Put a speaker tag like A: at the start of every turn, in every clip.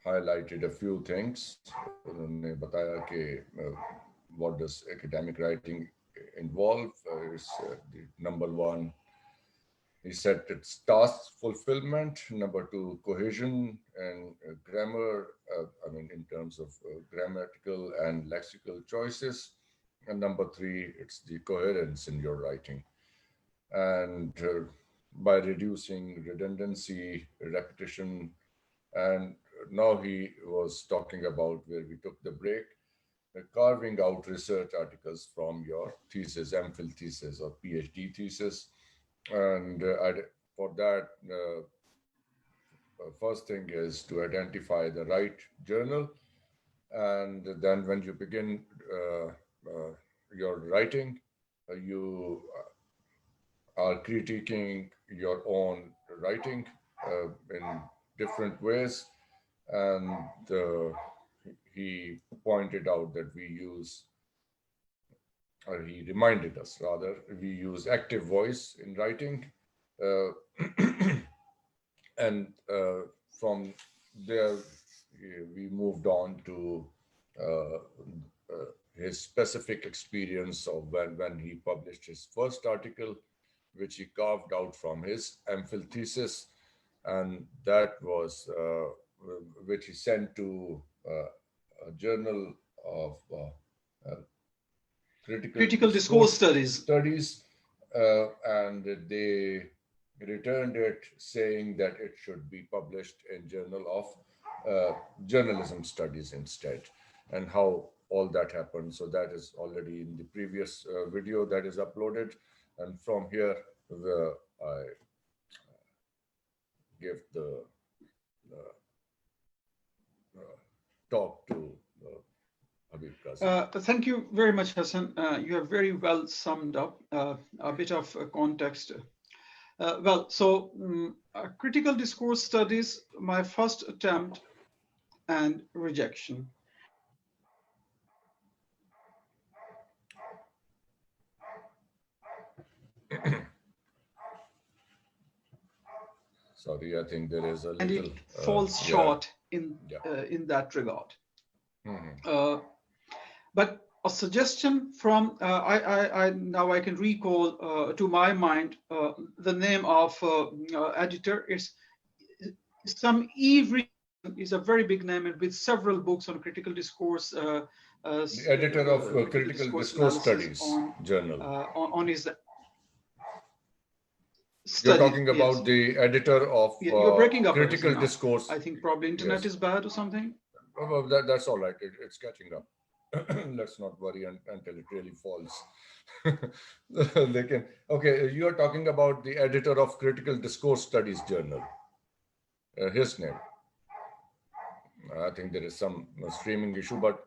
A: highlighted a few things. उन्होंने बताया कि what does academic writing involve? The number one, he said it's task fulfillment. Number two, cohesion and grammar, I mean, in terms of grammatical and lexical choices. And number three, it's the coherence in your writing. And by reducing redundancy, repetition, and now he was talking about where we took the break, carving out research articles from your thesis, MPhil thesis or PhD thesis. And for that, first thing is to identify the right journal. And then when you begin your writing, you are critiquing your own writing in different ways. And he pointed out that we use, or he reminded us rather, we use active voice in writing. And from there, we moved on to his specific experience of when he published his first article, which he carved out from his MPhil thesis. And that was, which he sent to a journal of critical discourse studies, and they returned it saying that it should be published in Journal of Journalism Studies instead, and how all that happened. So that is already in the previous video that is uploaded. And from here, I give the talk to Habib Qazi.
B: Thank you very much, Hassan. You have very well summed up a bit of context. Critical discourse studies, my first attempt, and rejection.
A: Sorry, I think there is a little...
B: And it falls short in that regard.
A: Mm-hmm.
B: But a suggestion from, now I can recall to my mind the name of editor. It's some Eve is a very big name and with several books on critical discourse.
A: The editor of Critical Discourse Studies journal.
B: On his
A: You're talking about the editor of
B: you're breaking up
A: Critical Discourse.
B: I think probably internet is bad or something.
A: Well, that's all right. It's catching up. Let's not worry until it really falls. Okay, you are talking about the editor of Critical Discourse Studies journal. His name. I think there is some streaming issue, but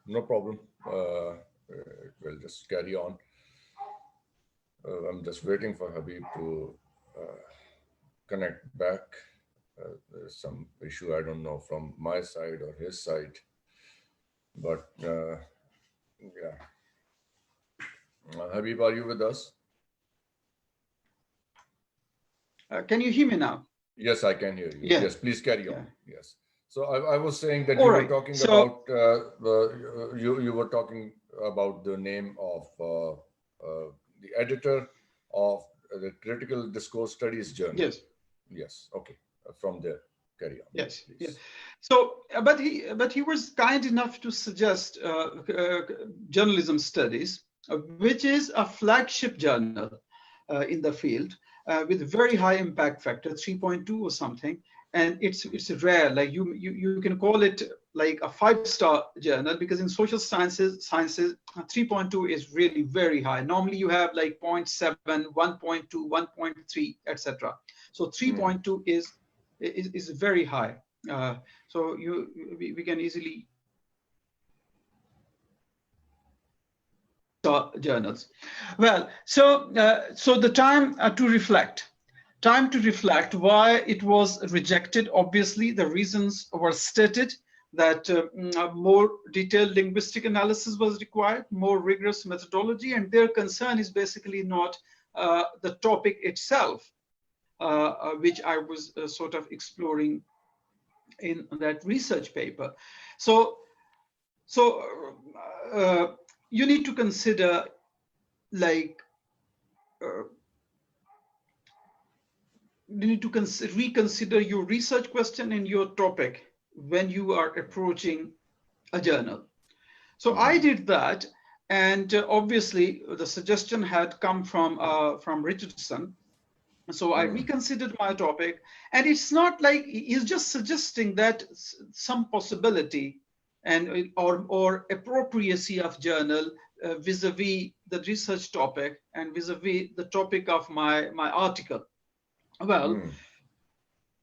A: no problem. We'll just carry on. I'm just waiting for Habib to connect back. There's some issue, I don't know, from my side or his side. But yeah. Habib, are you with us?
B: Can you hear me now?
A: Yes, I can hear you.
B: Yeah.
A: Yes, please carry on. Yes. So I was saying that you were talking about you were talking about the name of the editor of the Critical Discourse Studies journal.
B: Yes.
A: Yes. Okay. From there, carry on.
B: Yes.
A: Please.
B: Yeah. So, but he was kind enough to suggest journalism studies, which is a flagship journal in the field with very high impact factor, 3.2 or something, and it's rare. Like you can call it like a 5-star journal, because in social sciences 3.2 is really very high. Normally you have like 0.7, 1.2, 1.3, etc. So 3.2 is very high. So we can easily journals. Well, so the time to reflect why it was rejected. Obviously, the reasons were stated that more detailed linguistic analysis was required, more rigorous methodology, and their concern is basically not the topic itself, which I was sort of exploring in that research paper. So you need to consider, like, you need to reconsider your research question and your topic when you are approaching a journal. So I did that, and obviously the suggestion had come from Richardson. So I reconsidered my topic, and it's not like he's just suggesting that some possibility and or appropriacy of journal vis-a-vis the research topic and vis-a-vis the topic of my article. Well,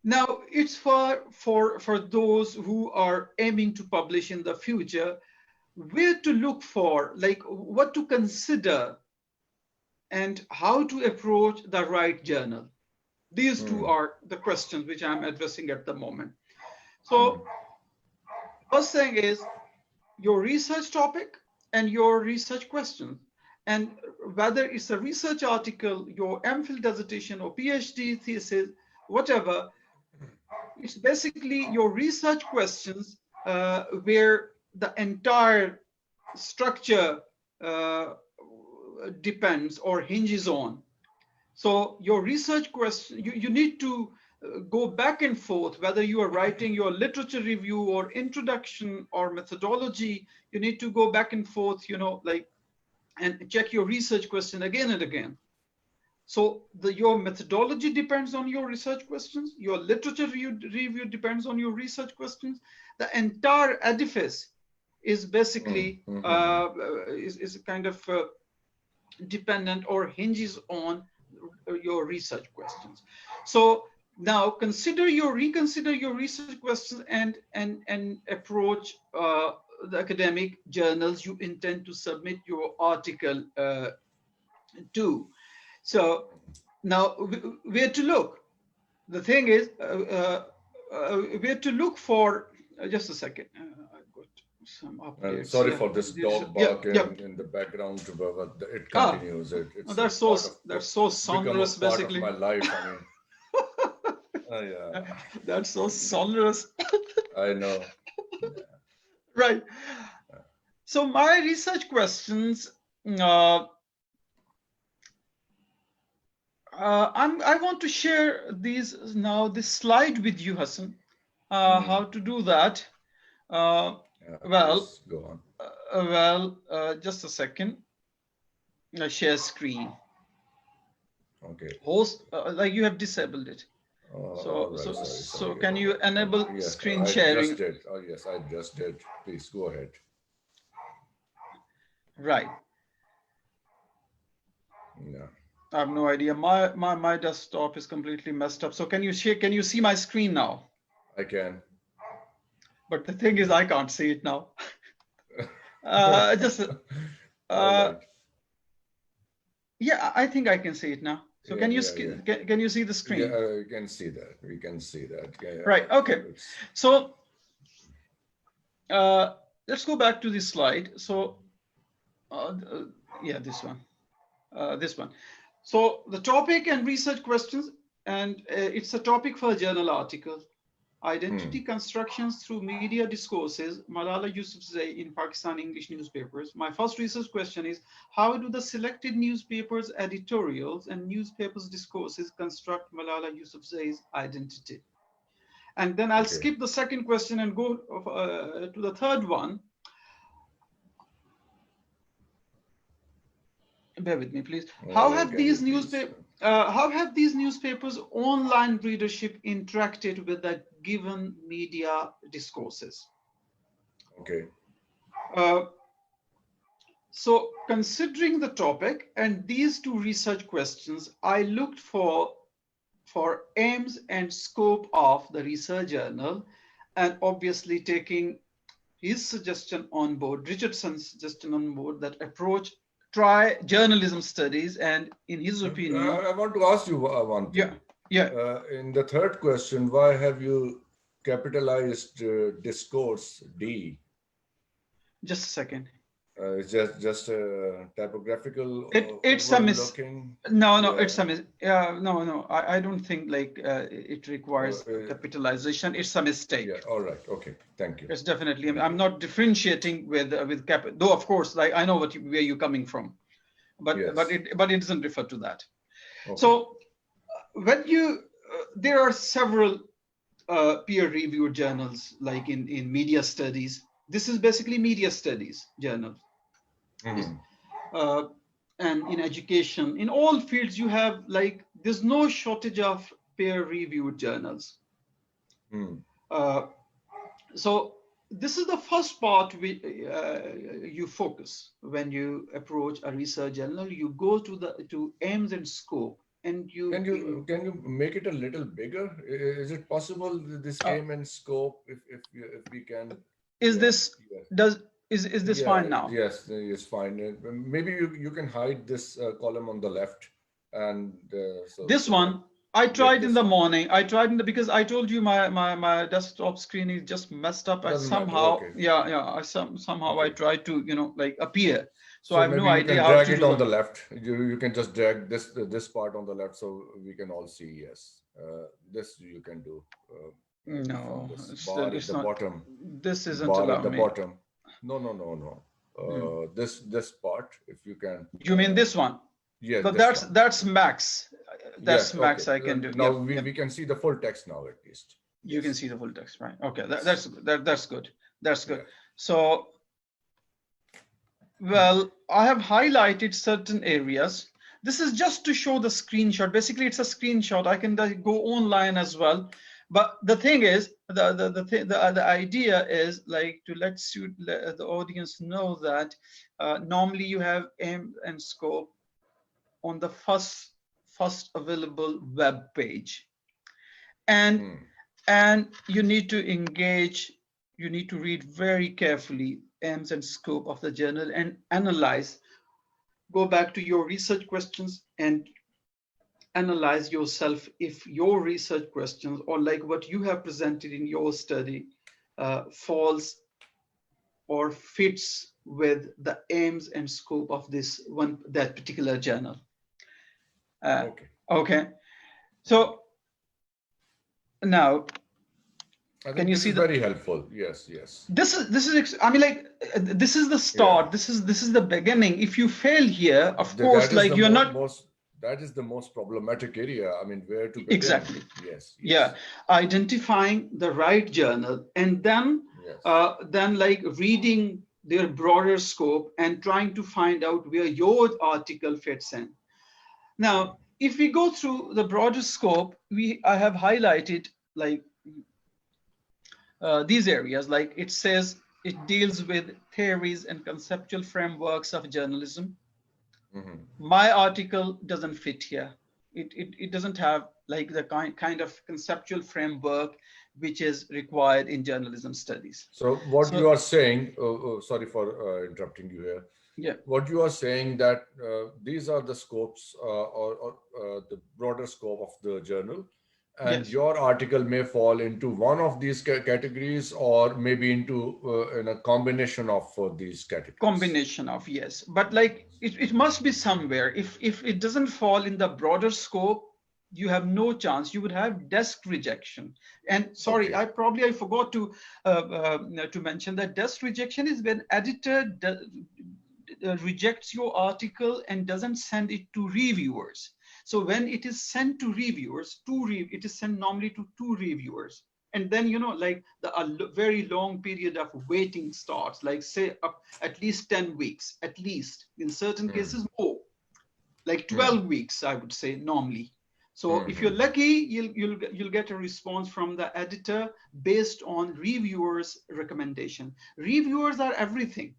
B: now it's for those who are aiming to publish in the future, where to look for, like what to consider and how to approach the right journal. These two are the questions which I'm addressing at the moment. So first thing is your research topic and your research questions. And whether it's a research article, your MPhil dissertation or PhD thesis, whatever, it's basically your research questions where the entire structure depends or hinges on. So your research question, you need to go back and forth, whether you are writing your literature review or introduction or methodology, you need to go back and forth, and check your research question again and again. So your methodology depends on your research questions, your literature review depends on your research questions. The entire edifice is basically is kind of dependent or hinges on your research questions. So now reconsider your research questions and approach the academic journals you intend to submit your article to. So now where to look? The thing is where to look for. Just a second. I've got some updates.
A: Sorry for this dog barking in the background, but it continues. It's
B: that's so sonorous, basically.
A: Part of my life. I mean, yeah.
B: That's so sonorous.
A: I know.
B: Right. So my research questions. I want to share this slide with you, Hassan. How to do that? Well,
A: go on.
B: Just a second. Share screen.
A: Okay.
B: Host, like you have disabled it. So can you enable screen sharing?
A: Yes, I just did. Please go ahead.
B: Right.
A: Yeah.
B: I have no idea. My desktop is completely messed up. So can you see my screen now?
A: I can.
B: But the thing is, I can't see it now. Yeah, I think I can see it now. So can you see the screen?
A: Yeah, you can see that. We can see that. Yeah.
B: Right. Okay. So let's go back to this slide. So this one. So the topic and research questions, and it's a topic for a journal article. Identity constructions through media discourses, Malala Yousafzai in Pakistani English newspapers. My first research question is, how do the selected newspapers' editorials and newspapers' discourses construct Malala Yousafzai's identity? And then I'll skip the second question and go to the third one. Bear with me, please. How have these newspapers' online readership interacted with the given media discourses?
A: Okay.
B: So considering the topic and these two research questions, I looked for aims and scope of the research journal, and obviously taking his suggestion on board, Richardson's suggestion on board, that approach, try journalism studies, and in his opinion.
A: I want to ask you one thing.
B: Yeah.
A: In the third question, why have you capitalized discourse D?
B: Just a second.
A: It's just a typographical
B: It's a miss.
A: overlooking.
B: No,
A: Yeah.
B: it's a miss. No, I don't think like it requires capitalization. It's a mistake.
A: Yeah. All right. Okay. Thank you.
B: It's definitely. I'm not differentiating with cap. Though of course, like I know where you're coming from, but
A: Yes.
B: it doesn't refer to that.
A: Okay.
B: So when you there are several peer-reviewed journals like in media studies. This is basically media studies journal. And in education, in all fields, you have like there's no shortage of peer-reviewed journals. So this is the first part you focus when you approach a research journal. You go to aims and scope, and
A: can you make it a little bigger? Is it possible this aim and scope if we can?
B: Is this is this fine now?
A: Yes, it's fine. Maybe you can hide this column on the left, and so
B: this one. I tried in the morning. I tried because I told you my desktop screen is just messed up. I somehow, somehow I tried to like appear. So I have no idea how to do
A: it on the left. You can just drag this part on the left so we can all see. Yes, this you can do.
B: No,
A: it's not. Bottom.
B: This isn't
A: bar at the
B: me.
A: bottom. No. This part, if you can.
B: You mean this one?
A: Yes.
B: But that's max. That's max. Okay. I can do.
A: Now we can see the full text now at least.
B: You can see the full text, right? Okay, that's good. That's good. Yeah. So, well, I have highlighted certain areas. This is just to show the screenshot. Basically, it's a screenshot. I can go online as well. But the thing is, the idea is like to let the audience know that normally you have aim and scope on the first available web page, and you need to engage. You need to read very carefully aims and scope of the journal and analyze. Go back to your research questions and analyze yourself if your research questions or like what you have presented in your study falls or fits with the aims and scope of that particular journal. Okay. So now,
A: can you see very helpful? Yes.
B: This is. I mean, like this is the start. Yeah. This is the beginning. If you fail here, of course, like you're not.
A: That is the most problematic area. I mean, where to begin.
B: Exactly.
A: Yes.
B: Yeah, identifying the right journal and then like reading their broader scope and trying to find out where your article fits in. Now, if we go through the broader scope, I have highlighted like these areas. Like it says, it deals with theories and conceptual frameworks of journalism. My article doesn't fit here. It doesn't have like the kind of conceptual framework which is required in journalism studies.
A: So what you are saying, sorry for interrupting you here.
B: Yeah.
A: What you are saying that these are the scopes or the broader scope of the journal, and yes, your article may fall into one of these categories or maybe into in a combination of these categories.
B: Combination of, yes. But like it must be somewhere. If it doesn't fall in the broader scope, you have no chance. You would have desk rejection. And sorry, I forgot to mention that desk rejection is when editor rejects your article and doesn't send it to reviewers. So when it is sent to reviewers, it is sent normally to 2 reviewers. And then, like a very long period of waiting starts, like say at least 10 weeks, at least in certain cases more, like 12 weeks, I would say normally. So if you're lucky, you'll get a response from the editor based on reviewers' recommendation. Reviewers are everything.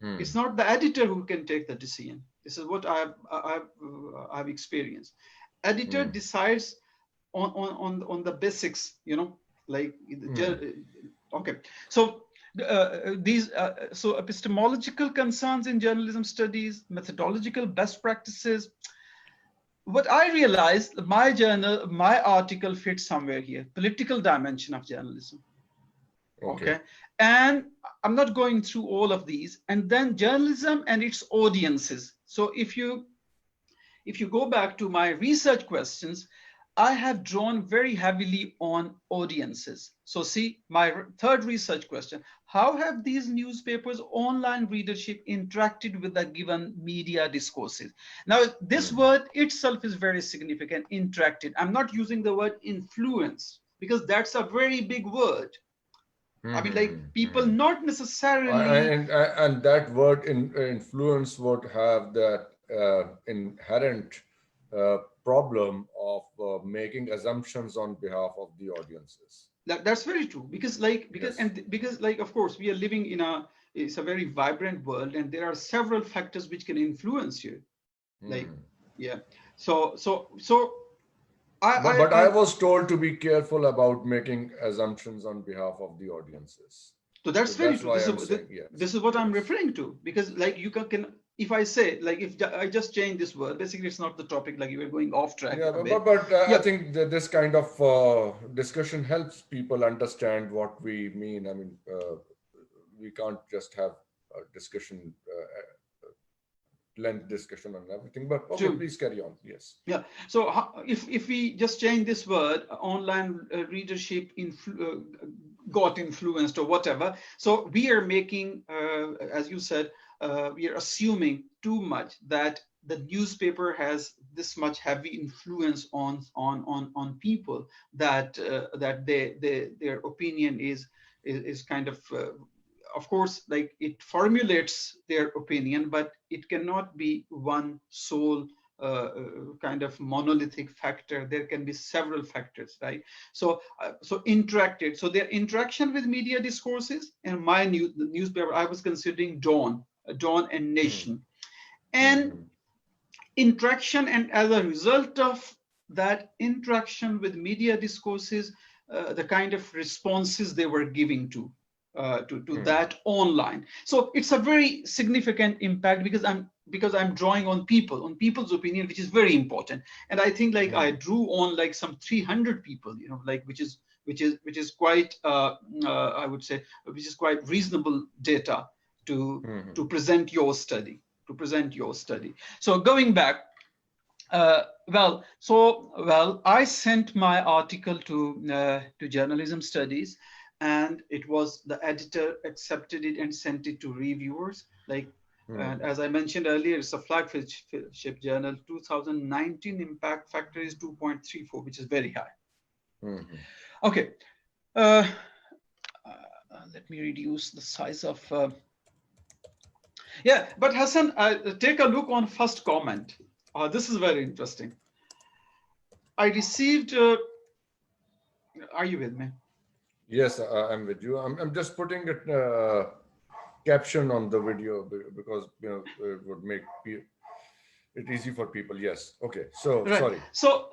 B: It's not the editor who can take the decision. This is what I've experienced. Editor decides on the basics, like okay. So these so epistemological concerns in journalism studies, methodological best practices. What I realized, my article fits somewhere here. Political dimension of journalism. Okay. And I'm not going through all of these. And then journalism and its audiences. So if you go back to my research questions, I have drawn very heavily on audiences. So see, my third research question: how have these newspapers' online readership interacted with the given media discourses? Now, this word itself is very significant, interacted. I'm not using the word influence because that's a very big word. I mean, like, people not necessarily...
A: And that word influence would have that inherent problem of making assumptions on behalf of the audiences.
B: That's very true, because of course we are living in it's a very vibrant world, and there are several factors which can influence you. Like, yeah. So
A: I was told to be careful about making assumptions on behalf of the audiences.
B: So that's very true.
A: Yes.
B: This is what I'm referring to, because like you can if I say, like, if I just change this word, basically it's not the topic, like you were going off track.
A: Yeah, but I think that this kind of discussion helps people understand what we mean. I mean, we can't just have a discussion, length discussion on everything, but okay, please carry on. Yes.
B: Yeah. So if we just change this word, online readership got influenced or whatever, so we are making, as you said, we are assuming too much that the newspaper has this much heavy influence on people, that their opinion is kind of course, like, it formulates their opinion, but it cannot be one sole kind of monolithic factor. There can be several factors, right? So interacted. So their interaction with media discourses, and the newspaper I was considering Dawn and Nation, and interaction, and as a result of that interaction with media discourses, the kind of responses they were giving to that online. So it's a very significant impact, because I'm drawing on people's opinion, which is very important. And I think, like, I drew on like some 300 people, like, which is quite I would say, which is quite reasonable data to present your study. So going back, I sent my article to Journalism Studies, and the editor accepted it and sent it to reviewers. Like, and as I mentioned earlier, it's a flagship journal. 2019 impact factor is 2.34, which is very high. Okay. Let me reduce the size of... Yeah, but Hassan, take a look on first comment. This is very interesting. I received... are you with me?
A: Yes, I'm with you. I'm just putting a caption on the video because it would make it easy for people. Yes. Okay. So right. Sorry.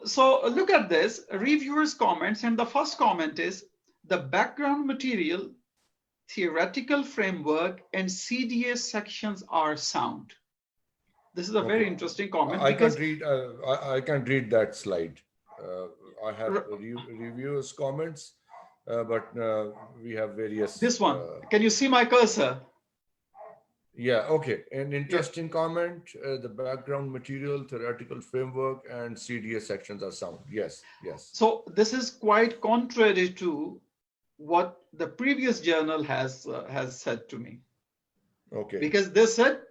B: So look at this reviewers' comments, and the first comment is: the background material, theoretical framework, and CDA sections are sound. This is a very interesting comment.
A: I can't read that slide. I have reviewers' comments. But we have various...
B: This one. Can you see my cursor?
A: Yeah, okay. An interesting comment. The background material, theoretical framework, and CDA sections are sound. Yes.
B: So this is quite contrary to what the previous journal has said to me.
A: Okay.
B: Because they said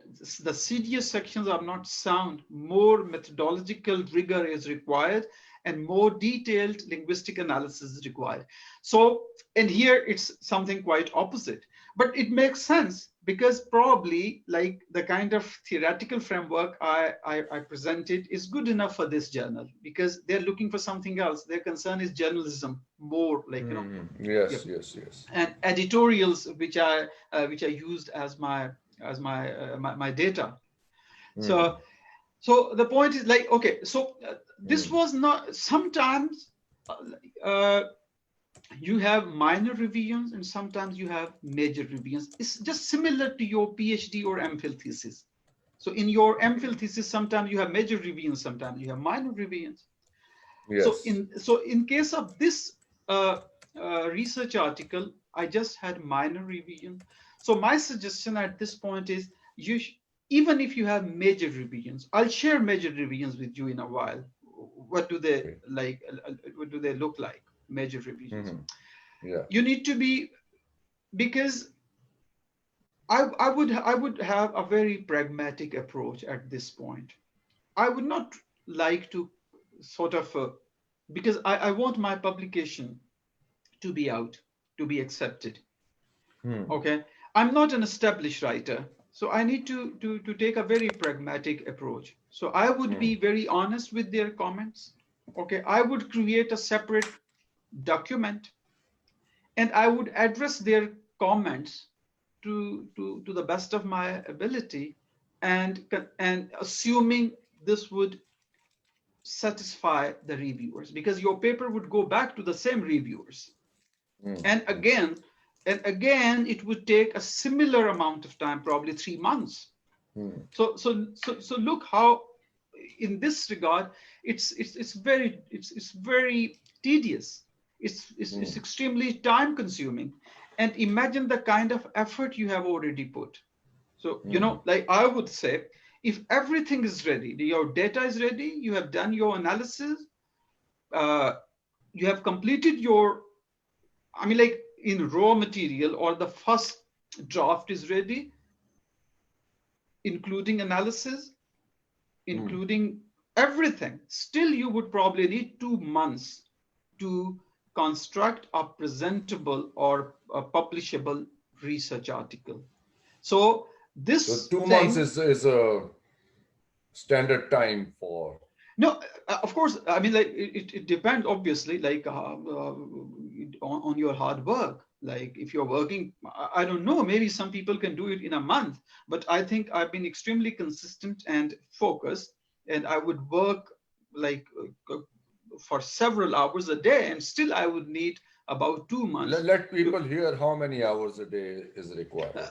B: the CDA sections are not sound. More methodological rigor is required, and more detailed linguistic analysis is required. So, and here it's something quite opposite, but it makes sense, because probably, like, the kind of theoretical framework I presented is good enough for this journal, because they're looking for something else. Their concern is journalism more, like,
A: Yes.
B: And editorials, which I used as my data. So the point is, like, okay, so this was not... Sometimes you have minor revisions, and sometimes you have major revisions. It's just similar to your PhD or MPhil thesis. So in your MPhil thesis, sometimes you have major revisions, sometimes you have minor revisions.
A: Yes.
B: So in case of this research article, I just had minor revision. So my suggestion at this point is even if you have major revisions, I'll share major revisions with you in a while. What do they
A: Okay.
B: like? What do they look like? Major revisions.
A: Yeah.
B: You need to be, because I would have a very pragmatic approach at this point. I would not like to sort of because I want my publication to be out, to be accepted. Okay, I'm not an established writer, so I need to take a very pragmatic approach. So I would be very honest with their comments. Okay, I would create a separate document, and I would address their comments to the best of my ability, and assuming this would satisfy the reviewers, because your paper would go back to the same reviewers. And again it would take a similar amount of time, probably 3 months. So look how in this regard it's very tedious. It's extremely time consuming, and imagine the kind of effort you have already put. So like I would say, if everything is ready, your data is ready, you have done your analysis, you have completed your, I mean, like in raw material, or the first draft is ready, including analysis, including everything, still you would probably need 2 months to construct a presentable or a publishable research article. So this
A: 2 months is a standard time for.
B: No, of course. I mean, like it depends, obviously, like on your hard work. Like if you're working, I don't know, maybe some people can do it in a month, but I think I've been extremely consistent and focused, and I would work like for several hours a day, and still I would need about 2 months.
A: Let people hear how many hours a day is required.
B: No.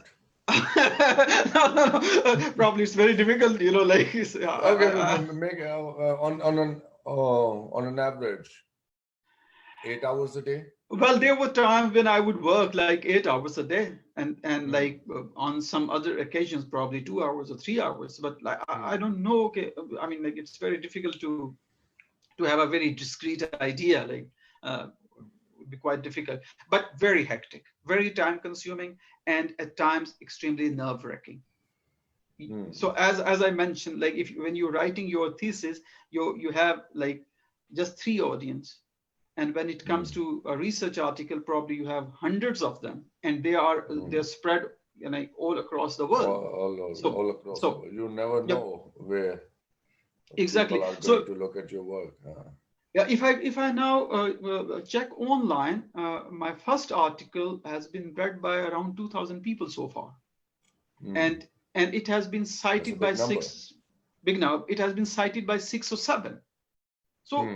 B: Probably it's very difficult, like
A: Okay, make on an average 8 hours a day.
B: Well, there were times when I would work like 8 hours a day, and like on some other occasions probably 2 hours or 3 hours. But like I don't know. Okay, I mean, like it's very difficult to have a very discrete idea. Like would be quite difficult, but very hectic, very time consuming, and at times extremely nerve wracking. So as I mentioned, like when you're writing your thesis, you have like just 3 audience. And when it comes to a research article, probably you have hundreds of them, and they're spread all across the world.
A: All across the world. You never know where
B: exactly
A: people are going to look at your work.
B: Yeah, if I now check online, my first article has been read by around 2,000 people so far, and it has been cited by big now. It has been cited by 6 or 7. So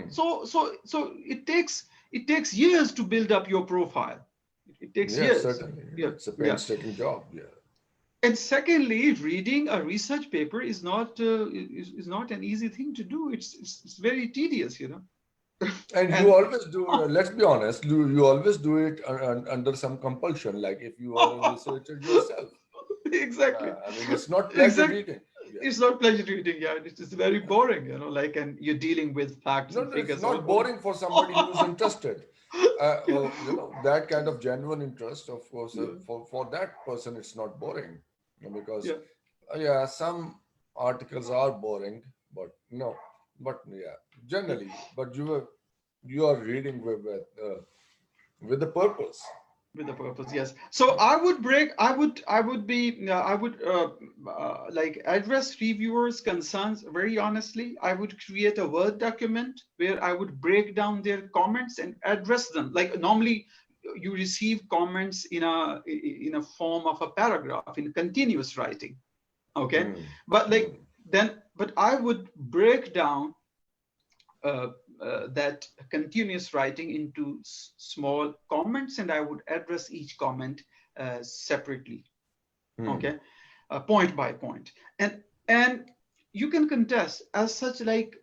B: it takes years to build up your profile. It takes years.
A: Certainly. Yeah, it's a painstaking job. Yeah.
B: And secondly, reading a research paper is not an easy thing to do. It's very tedious,
A: And you always do. Let's be honest. You always do it under some compulsion. Like if you are a researcher yourself.
B: Exactly.
A: I mean, it's not pleasure reading.
B: Yeah. It's not pleasure reading. Yeah, it's very boring. And you're dealing with facts and figures.
A: It's not boring for somebody who's interested. That kind of genuine interest, of course, for that person, it's not boring, because some articles are boring, but generally, but you are reading with the purpose.
B: With the purpose, yes. So I would address reviewers' concerns very honestly. I would create a Word document where I would break down their comments and address them. Like normally you receive comments in a form of a paragraph in continuous writing. Okay. But I would break down that continuous writing into small comments, and I would address each comment separately, okay, point by point, and you can contest as such. Like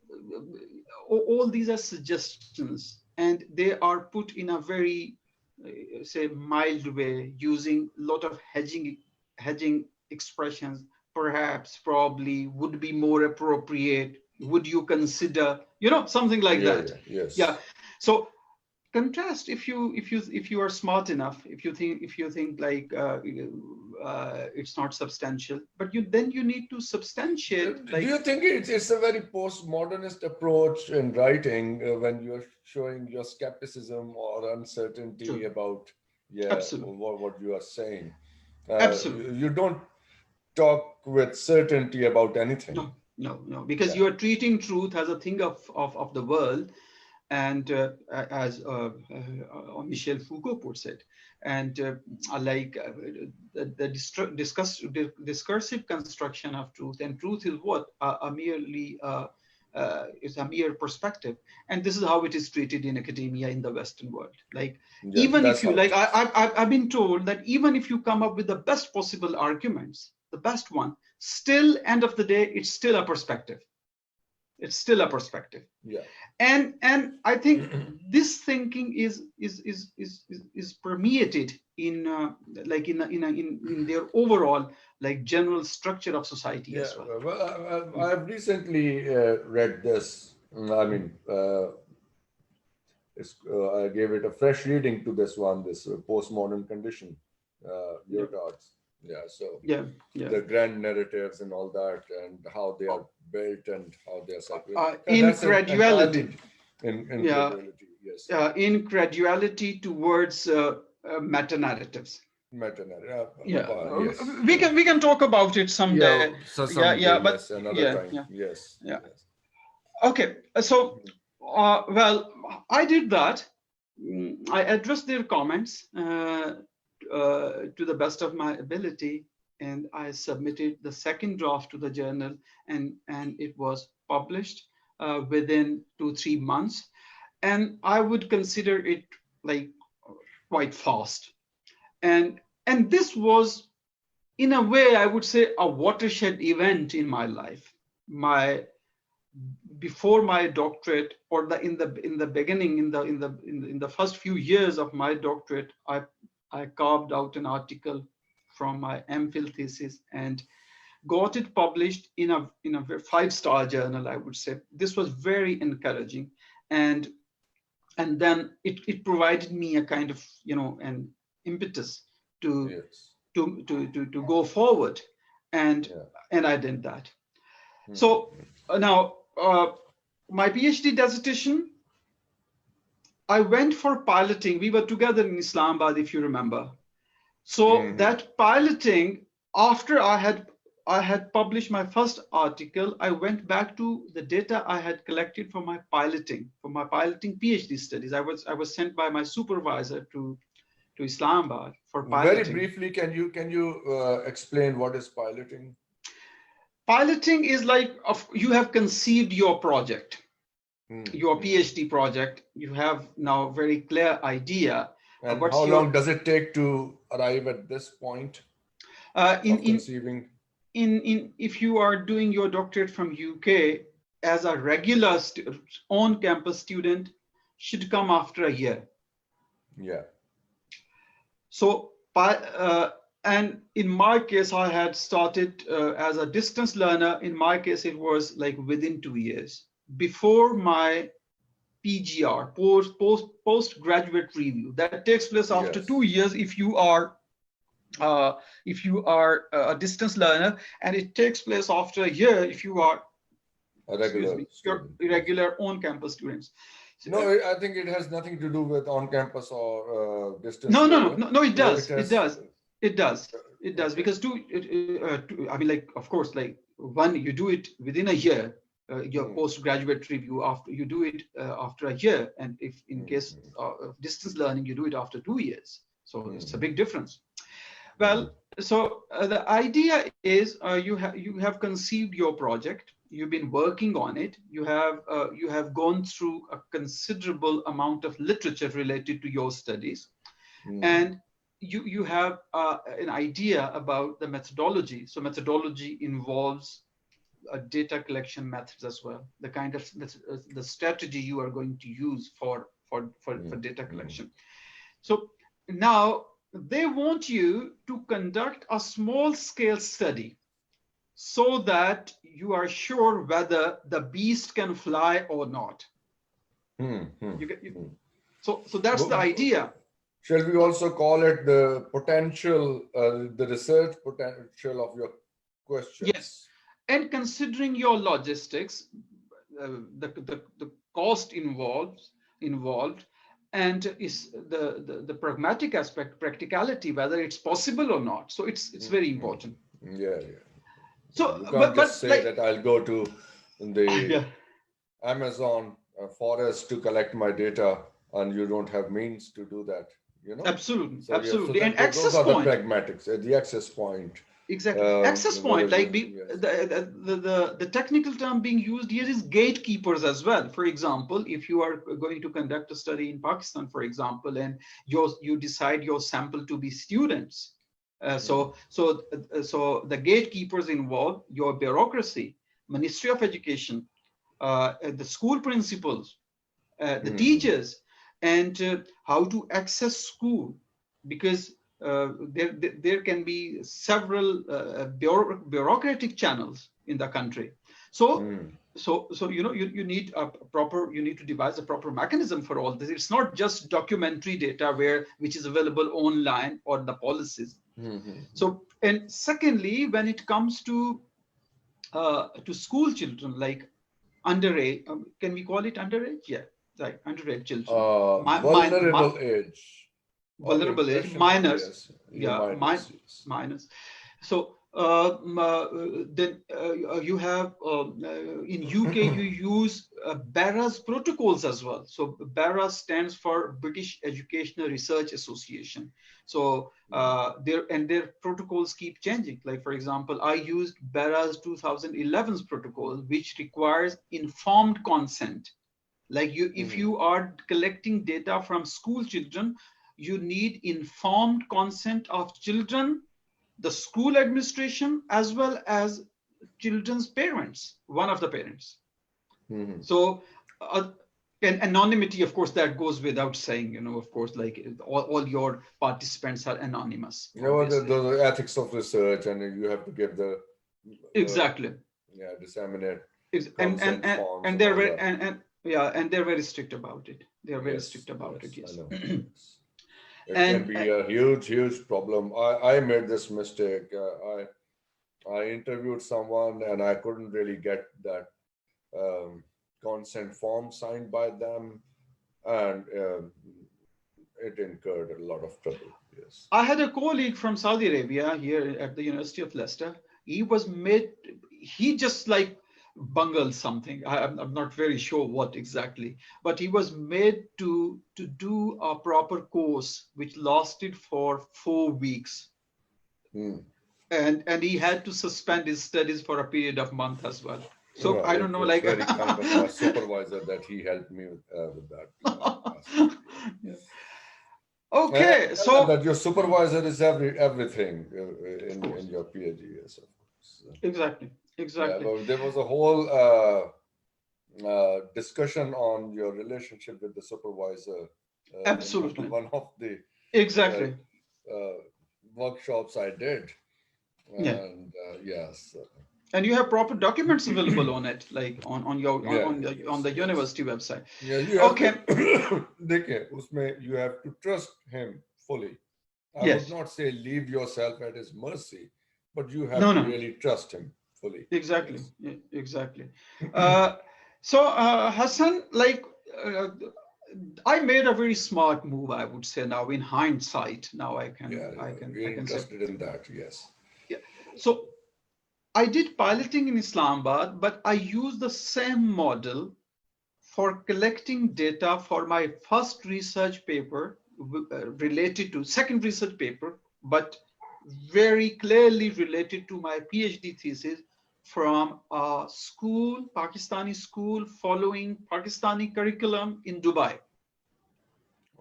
B: all these are suggestions, and they are put in a very say, mild way, using a lot of hedging expressions, perhaps, probably, would be more appropriate, would you consider, something like
A: Yeah,
B: that.
A: yeah, yes.
B: Yeah. So contrast, if you are smart enough, if you think like it's not substantial, but you need to substantiate,
A: Do
B: like,
A: you think it's a very postmodernist approach in writing when you're showing your skepticism or uncertainty
B: true,
A: about, yeah,
B: absolutely,
A: what you are saying?
B: absolutely.
A: You don't talk with certainty about anything.
B: No, because
A: Yeah,
B: you are treating truth as a thing of the world, and as Michel Foucault puts it, and like the discursive construction of truth, and truth is what, a merely is a mere perspective, and this is how it is treated in academia in the Western world. Like,
A: yeah,
B: even
A: that's
B: if you
A: how it
B: like,
A: is.
B: I've been told that even if you come up with the best possible arguments, the best one, still, end of the day, it's still a perspective. It's still a perspective.
A: Yeah.
B: And I think this thinking is permeated in like in their overall, like, general structure of society
A: Yeah,
B: as well.
A: well,
B: Mm.
A: I've recently read this. I mean, I gave it a fresh reading to this one, this postmodern condition,
B: Yeah,
A: Lyotard's. Yeah, so
B: yeah, yeah.
A: the grand narratives and all that, and how they are built and how they are circulated. That's
B: Incredulity.
A: entirely in
B: Yeah,
A: incredulity. Yes,
B: incredulity towards meta narratives.
A: meta narrative.
B: Yeah,
A: Yes,
B: we can talk about it
A: yeah.
B: someday.
A: So
B: Yeah,
A: someday,
B: yeah, but
A: yes, another
B: yeah,
A: time.
B: yeah,
A: Yes,
B: yeah.
A: yes.
B: Okay, so well, I did that. I addressed their comments to the best of my ability, and I submitted the second draft to the journal, and it was published within 2-3 months, and I would consider it like quite fast. And this was, in a way, I would say, a watershed event in my life. My Before my doctorate, or in the beginning, in the first few years of my doctorate, I carved out an article from my MPhil thesis and got it published in a 5-star journal, I would say. This was very encouraging, and then it provided me a kind of, an impetus to
A: Yes.
B: to go forward, and
A: Yeah.
B: I did that.
A: Hmm.
B: So now, my PhD dissertation, I went for piloting. We were together in Islamabad, if you remember. So
A: Hmm.
B: that piloting, after I had published my first article, I went back to the data I had collected for my piloting PhD studies. I was sent by my supervisor to Islamabad for
A: Very
B: piloting.
A: briefly, can you explain what is piloting?
B: Piloting is like, you have conceived your project, your
A: Hmm.
B: PhD project. You have now very clear idea of
A: And how
B: what's your
A: long does it take to arrive at this point
B: in
A: of
B: in
A: conceiving?
B: in if you are doing your doctorate from UK as a regular on-campus student, should come after a year.
A: Yeah.
B: So and in my case, I had started as a distance learner. In my case, it was like within 2 years before my PGR, postgraduate review, that takes place after
A: Yes.
B: 2 years if you are a distance learner, and it takes place after a year if you are,
A: A
B: excuse
A: regular
B: me, your
A: student. Yes.
B: irregular on-campus students.
A: No, I think it has nothing to do with on-campus or distance
B: No, no, no,
A: learner.
B: no, no. It
A: It
B: does. It
A: has.
B: does. It does. It does.
A: Okay.
B: Because I mean, like, of course, like, one, you do it within a year. Your
A: Hmm.
B: postgraduate review, after you do it after a year, and if in
A: Hmm.
B: case of distance learning, you do it after 2 years. So
A: Hmm.
B: it's a big difference.
A: Hmm.
B: Well, so the idea is, you have conceived your project. You've been working on it. You have gone through a considerable amount of literature related to your studies,
A: Hmm.
B: and you have an idea about the methodology. So methodology involves data collection methods as well, the kind of the strategy you are going to use for
A: Hmm.
B: data
A: Hmm.
B: collection. So now they want you to conduct a small scale study so that you are sure whether the beast can fly or not. So that's the idea.
A: Shall we also call it the potential, the research potential of your questions?
B: Yes. And considering your logistics, the cost involved, and is the pragmatic aspect, practicality, whether it's possible or not. So it's very important.
A: Yeah.
B: So
A: you can't just say that I'll go to the Amazon forest to collect my data, and you don't have means to do that.
B: Absolutely,
A: so
B: absolutely.
A: So
B: and access
A: those
B: point.
A: Are the pragmatics, the access point.
B: Exactly. Access point, like the technical term being used here is gatekeepers as well. For example, if you are going to conduct a study in Pakistan, for example, and you decide your sample to be students, so the gatekeepers involve your bureaucracy, Ministry of Education, the school principals, the teachers, and how to access school, because there can be several bureaucratic channels in the country. So you need to devise a proper mechanism for all this. It's not just documentary data which is available online or the policies. So, and secondly, when it comes to school children, like underage, can we call it underage? Yeah, right, underage children.
A: Vulnerable age.
B: Vulnerable age, minors. Minors. So then you have in UK you use BARA's protocols as well. So BARA stands for British Educational Research Association. So their protocols keep changing. Like, for example, I used BARA's 2011's protocol, which requires informed consent. Like if you are collecting data from school children, you need informed consent of children, the school administration, as well as children's parents, one of the parents. So, and anonymity, of course, that goes without saying, of course, like all your participants are anonymous.
A: The ethics of research, and you have to give the
B: exactly.
A: Disseminate
B: consent forms. And they're very, and they're very strict about it. They are very strict about it. Yes.
A: It can be a huge problem. I made this mistake. I interviewed someone and I couldn't really get that consent form signed by them, and it incurred a lot of trouble. Yes.
B: I had a colleague from Saudi Arabia here at the University of Leicester. He just like bungled something. I'm not very sure what exactly, but he was made to do a proper course which lasted for 4 weeks. And he had to suspend his studies for a period of month as well. So I don't know, like
A: very kind of a supervisor that he helped me with that.
B: Okay,
A: and
B: so
A: that your supervisor is everything in your PhD, yes, of course.
B: Exactly.
A: There was a whole discussion on your relationship with the supervisor.
B: Absolutely.
A: One of the workshops I did. And yes.
B: And you have proper documents available on it, like on the university website.
A: Yeah, you have you have to trust him fully. I would not say leave yourself at his mercy, but you have to really trust him fully.
B: Exactly. Yes. Exactly. So Hassan, like I made a very smart move, I would say now in hindsight. Now I can
A: interested in that, yes.
B: Yeah. So I did piloting in Islamabad, but I used the same model for collecting data for my first research paper related to second research paper, but very clearly related to my PhD thesis from a school, Pakistani school, following Pakistani curriculum in Dubai.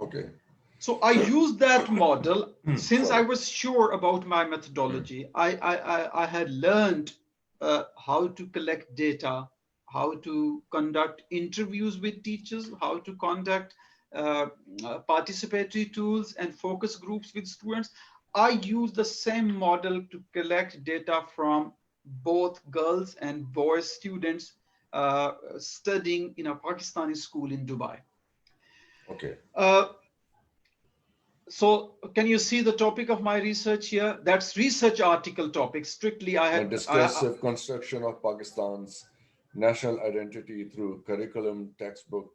A: Okay.
B: So I used that model since I was sure about my methodology. I had learned how to collect data, how to conduct interviews with teachers, how to conduct participatory tools and focus groups with students. I use the same model to collect data from both girls and boys students studying in a Pakistani school in Dubai.
A: Okay.
B: So can you see the topic of my research here? That's research article topic. Strictly, I had
A: discursive construction of Pakistan's national identity through curriculum, textbook,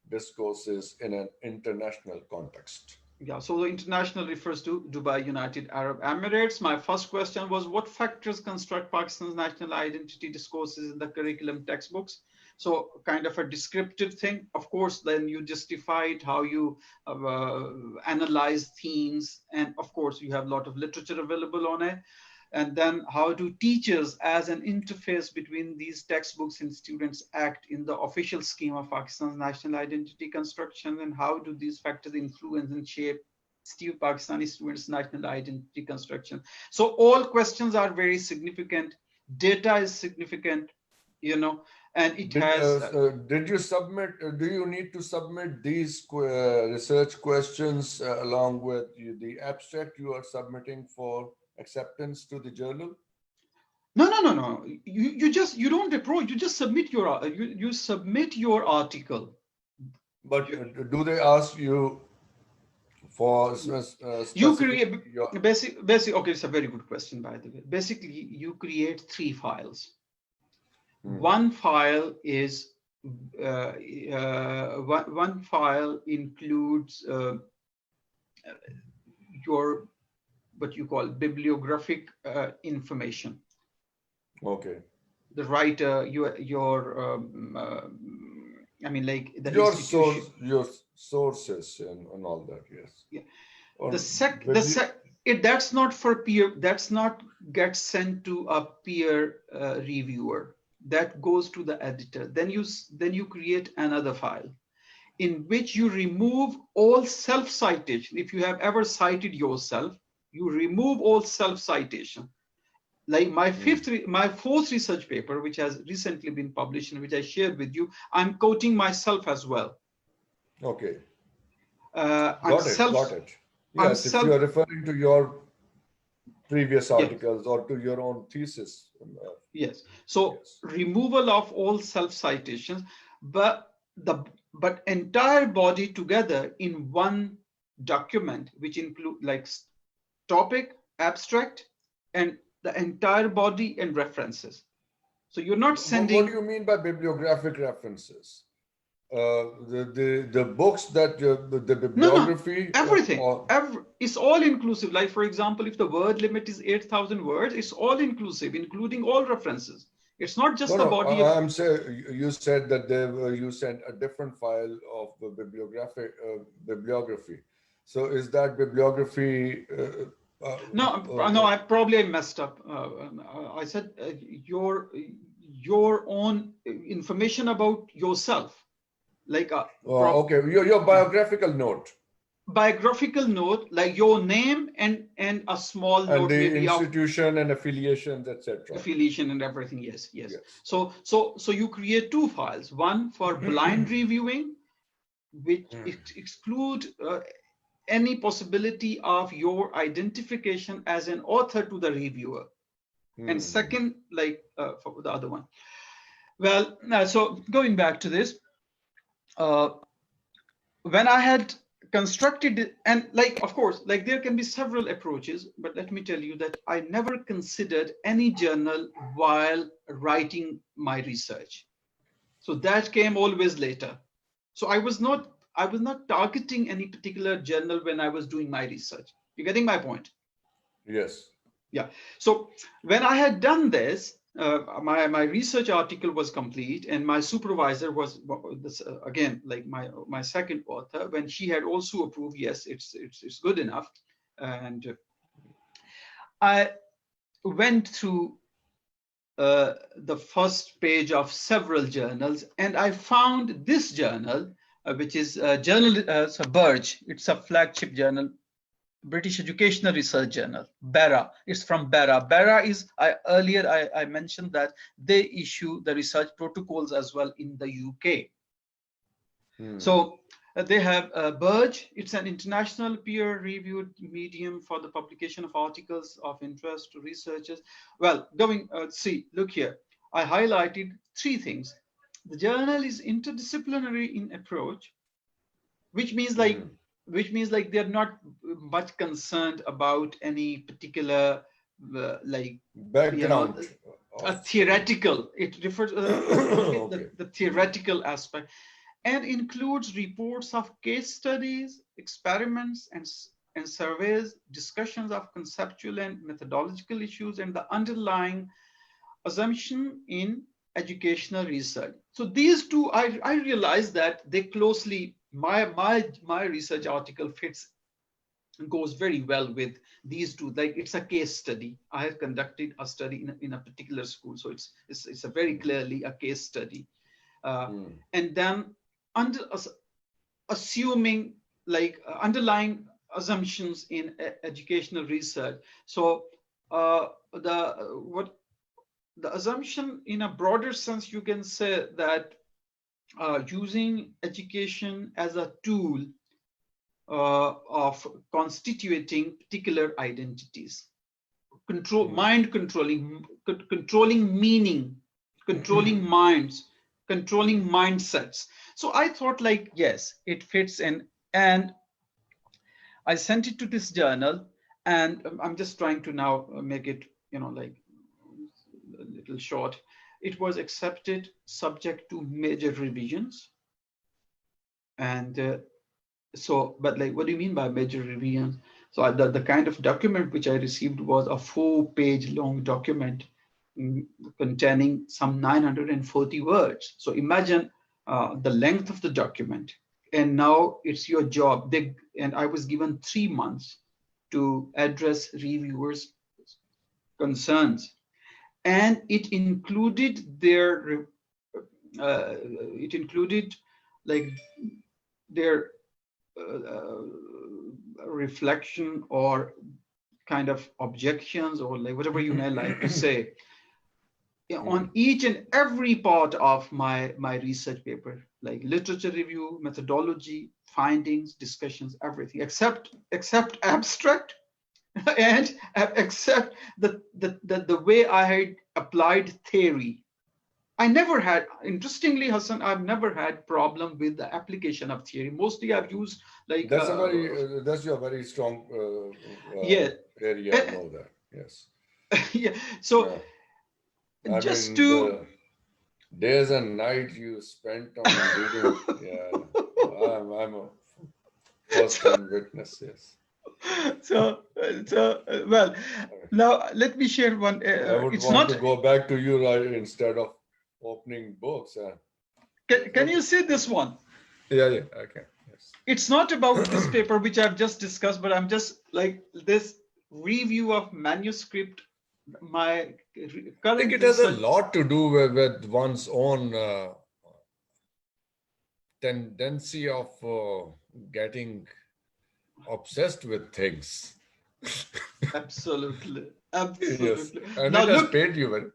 A: discourses in an international context.
B: Yeah, so the international refers to Dubai, United Arab Emirates. My first question was, what factors construct Pakistan's national identity discourses in the curriculum textbooks? So kind of a descriptive thing. Of course, then you justified how you analyze themes. And of course, you have a lot of literature available on it. And then how do teachers as an interface between these textbooks and students act in the official scheme of Pakistan's national identity construction, and how do these factors influence and shape Pakistani students' national identity construction? So all questions are very significant. Data is significant, and it
A: did you submit, do you need to submit these research questions along with the abstract you are submitting for acceptance to the journal?
B: No. You don't approach. You just submit your you submit your article.
A: But do they ask you for
B: you create basic? Okay, it's a very good question, by the way. Basically, you create 3 files. One file is one file includes your what you call bibliographic information.
A: Okay.
B: The writer, your I mean, like the
A: your sources and all that. Yes.
B: Yeah. That's not for peer. That's not gets sent to a peer reviewer. That goes to the editor. Then you create another file in which you remove all self-citation. If you have ever cited yourself, you remove all self-citation. Like my fourth research paper, which has recently been published and which I shared with you, I'm quoting myself as well.
A: Okay.
B: Got
A: it. Yes, if you are referring to your previous articles or to your own thesis.
B: Yes. So removal of all self-citations, but entire body together in one document, which include like topic, abstract, and the entire body and references. So you're not sending.
A: What do you mean by bibliographic references? The books that the bibliography.
B: No, everything. It's all inclusive. Like for example, if the word limit is 8,000 words, it's all inclusive, including all references. It's not just the body.
A: I'm saying you said that you sent a different file of the bibliography. So is that bibliography?
B: No, I probably messed up. I said your own information about yourself, like
A: okay, your biographical note.
B: Biographical note, like your name and a small
A: and
B: note,
A: the
B: maybe
A: institution and affiliations, etc.
B: Affiliation and everything. Yes. So you create 2 files. One for blind reviewing, which exclude any possibility of your identification as an author to the reviewer, and second, like for the other one. Well, so going back to this, when I had constructed it, and like of course, like there can be several approaches, but let me tell you that I never considered any journal while writing my research. So that came always later. So I was not targeting any particular journal when I was doing my research. You getting my point?
A: Yes.
B: Yeah. So when I had done this, my research article was complete, and my supervisor was again like my second author. When she had also approved, yes, it's good enough, and I went through the first page of several journals, and I found this journal. Which is Burge. It's a flagship journal, British Educational Research Journal, BERA. It's from BERA. BERA is, earlier I mentioned that they issue the research protocols as well in the UK. So They have Burge. It's an international peer-reviewed medium for the publication of articles of interest to researchers. Well, look here. I highlighted 3 things. The journal is interdisciplinary in approach, which means like they're not much concerned about any particular
A: background.
B: A theoretical. It refers to the theoretical aspect, and includes reports of case studies, experiments, and surveys, discussions of conceptual and methodological issues, and the underlying assumption in educational research. So these 2, I realized that they closely, my research article fits and goes very well with these 2. Like, it's a case study. I have conducted a study in a particular school, so it's a very clearly a case study. And then assuming underlying assumptions in educational research. So the assumption in a broader sense, you can say that using education as a tool of constituting particular identities, mind controlling, controlling meaning, controlling minds, controlling mindsets. So I thought, like, yes, it fits in, and I sent it to this journal, and I'm just trying to now make it, like a little short. It was accepted subject to major revisions. And but like, what do you mean by major revisions? So the kind of document which I received was a 4-page long document containing some 940 words. So imagine the length of the document. And now it's your job. And I was given 3 months to address reviewers' concerns. And it included their reflection or kind of objections, or like whatever you may like to say, on each and every part of my research paper, like literature review, methodology, findings, discussions, everything except abstract and except the way I had applied theory. I never had, interestingly, Hassan, I've never had problem with the application of theory. Mostly I've used like...
A: That's your very strong
B: yeah.
A: area, I know that, yes.
B: Yeah, so just to...
A: days and nights you spent on reading, yeah, I'm a first-hand witness, yes.
B: So well, now let me share one.
A: I would want to go back to you instead of opening books.
B: Can you see this one?
A: Yeah, okay. Yes.
B: It's not about this paper which I've just discussed, but I'm just like this review of manuscript. My current
A: I think it has a lot to do with one's own tendency of getting obsessed with things.
B: Absolutely.
A: Yes. And now, it has paid you well.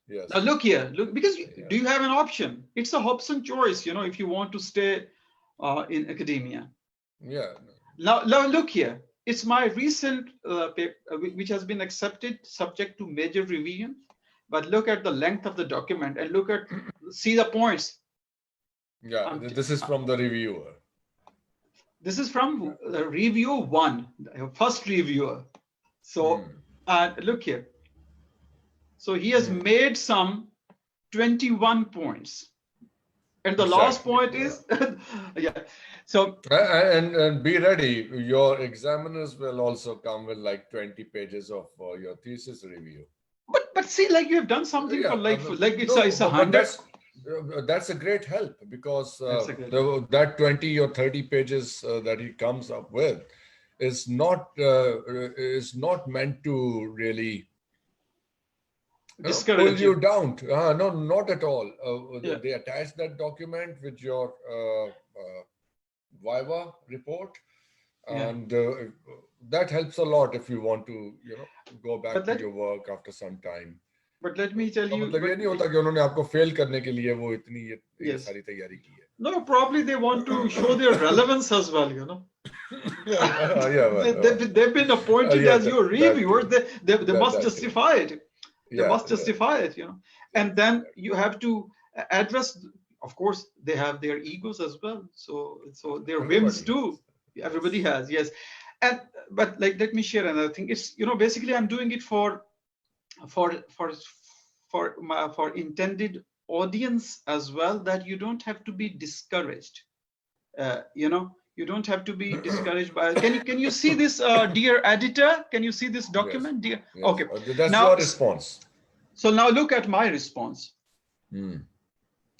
A: Yes.
B: Now look here, because do you have an option? It's a Hobson choice, if you want to stay in academia.
A: Yeah.
B: Now look here. It's my recent paper, which has been accepted subject to major revision. But look at the length of the document and see the points.
A: Yeah, this is from the reviewer.
B: This is from review 1, first reviewer. So look here. So he has made some 21 points. And the last point is, yeah. So
A: and be ready. Your examiners will also come with like 20 pages of your thesis review.
B: But see, like you have done something for it's 100.
A: That's a great help, because that 20 or 30 pages that he comes up with is not meant to really pull you down. No, not at all. They attach that document with your Viva report, and that helps a lot if you want to, go back to your work after some time.
B: But let me tell you,
A: मतलब ये नहीं होता कि उन्होंने आपको fail करने के लिए वो इतनी सारी तैयारी की है.
B: No, probably they want to show their relevance as well, you know. They've been appointed as your reviewers. They must justify it. They must justify it, you know. And then you have to address, of course, they have their egos as well. So their whims too. Everybody has, yes. And but like, let me share another thing. It's, you know, basically I'm doing it for intended audience as well, that you don't have to be discouraged. You know, you don't have to be discouraged by. Can you see this, dear editor? Can you see this document, dear?
A: Yes.
B: Okay.
A: That's
B: now,
A: your response.
B: So now look at my response.
A: Mm.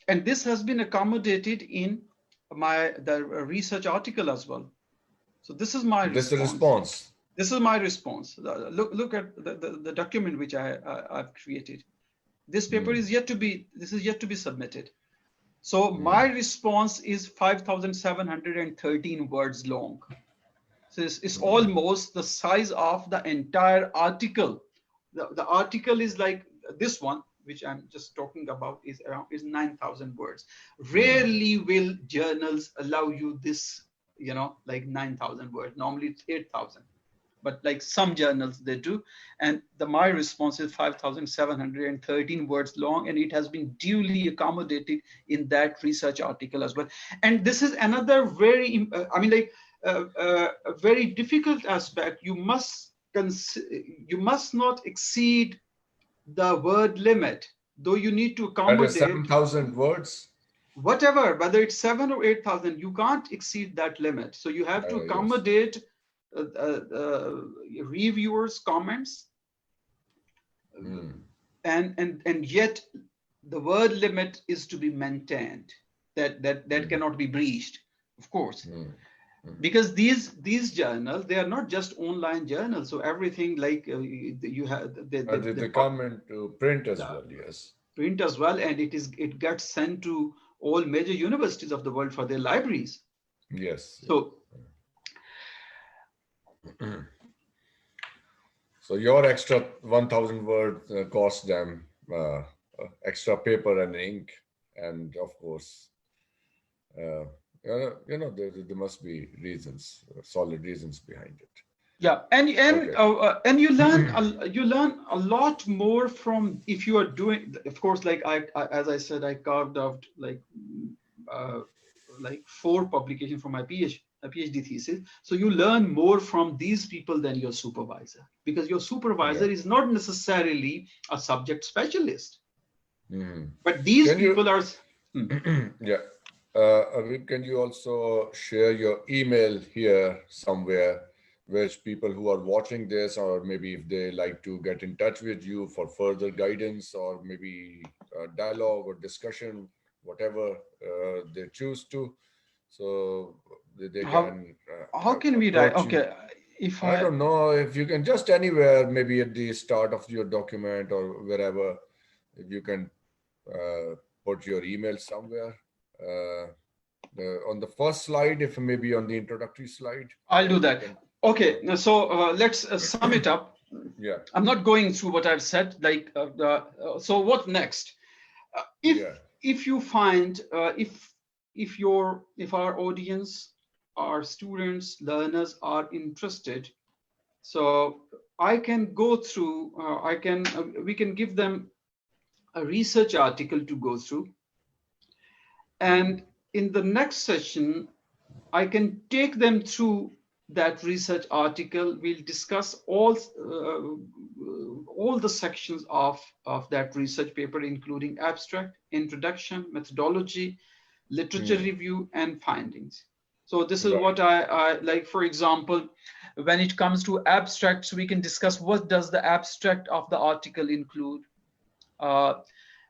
B: And this has been accommodated in the research article as well. So this is my response. This is my response. Look at the document which I've created. This paper is yet to be submitted. So my response is 5,713 words long. So it's almost the size of the entire article. The article is like this one, which I'm just talking about, is 9,000 words. Rarely will journals allow you this, you know, like 9,000 words. Normally it's 8,000. But like some journals, they do. And my response is 5,713 words long, and it has been duly accommodated in that research article as well. And this is another very, a very difficult aspect. You must not exceed the word limit, though you need to accommodate
A: 7,000 words.
B: Whatever, whether it's 7 or 8,000, you can't exceed that limit. So you have to accommodate reviewers' comments, and yet the word limit is to be maintained. That cannot be breached, of course, because these journals, they are not just online journals. So everything, like you have
A: they come into print as well, yes.
B: Print as well, and it gets sent to all major universities of the world for their libraries.
A: Yes. So your extra 1,000 words cost them extra paper and ink, and of course, there must be reasons, solid reasons behind it.
B: Yeah, and you learn a lot more from, if you are doing, of course, like as I said, I carved out like 4 publications for my PhD thesis. So you learn more from these people than your supervisor, because your supervisor is not necessarily a subject specialist. But these people are.
A: Yeah. Habib, can you also share your email here somewhere, which people who are watching this, or maybe if they like to get in touch with you for further guidance, or maybe dialogue or discussion, whatever they choose to, so they can.
B: How can we write? Okay, if
A: I don't know, if you can just anywhere, maybe at the start of your document or wherever, if you can put your email somewhere. On the first slide, if maybe on the introductory slide.
B: I'll do that. Okay, so let's sum it up.
A: Yeah.
B: I'm not going through what I've said. Like, so what next? If you find if our audience, our students, learners are interested, so I can go through. We can give them a research article to go through, and in the next session, I can take them through that research article. We'll discuss all the sections of that research paper, including abstract, introduction, methodology, literature review, and findings. So this is what I like. For example, when it comes to abstracts, we can discuss what does the abstract of the article include.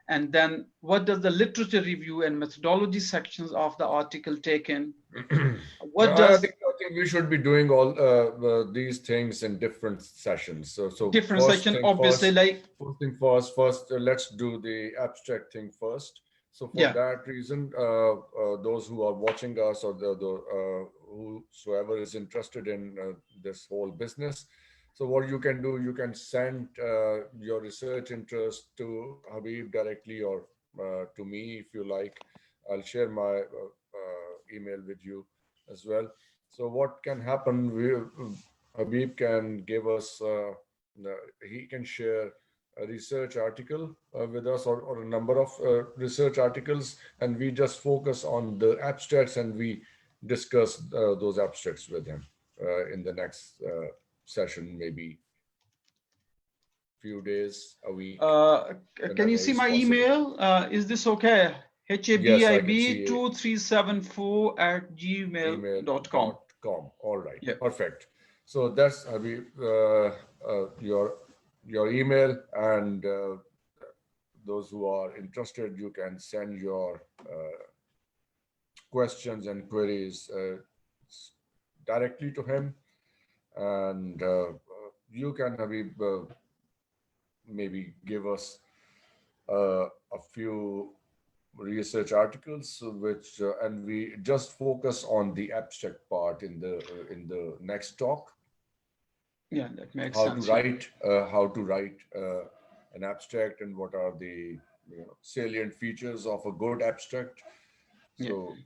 B: And then what does the literature review and methodology sections of the article take in?
A: I think we should be doing all these things in different sessions. So
B: different section, obviously,
A: first thing first, let's do the abstract thing first. So for that reason, those who are watching us, or whosoever is interested in this whole business, so what you can do, you can send your research interest to Habib directly, or to me if you like. I'll share my email with you as well. So what can happen? Habib can give us. He can share a research article with us, or a number of research articles, and we just focus on the abstracts and we discuss those abstracts with him in the next session, maybe few days, a week,
B: Can you
A: whenever
B: see
A: is
B: my
A: possible.
B: email? Is this okay?
A: Yes, I can see
B: habib2374@gmail.com.
A: email.com. All right,
B: Yeah.
A: perfect. So that's Habib, your email, and those who are interested, you can send your questions and queries directly to him, and you can, Habib, maybe give us a few research articles which and we just focus on the abstract part in the next talk.
B: Yeah, that makes
A: How
B: sense.
A: to write an abstract, and what are the salient features of a good abstract. So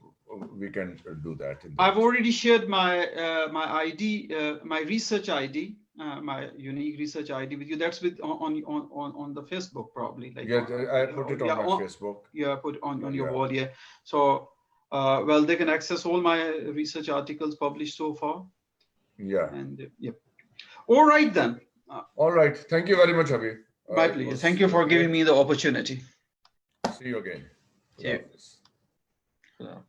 A: we can do that in the
B: I've
A: next.
B: already shared my my ID, my research ID, my unique research ID with you. That's with on the Facebook probably. Like
A: Yeah, I put it on my Facebook.
B: Yeah, put it on your wall. Yeah. So well, they can access all my research articles published so far.
A: Yeah.
B: And yep. All right then.
A: All right. Thank you very much, Habib.
B: My pleasure. Thank you for giving me the opportunity.
A: See you again.
B: See you.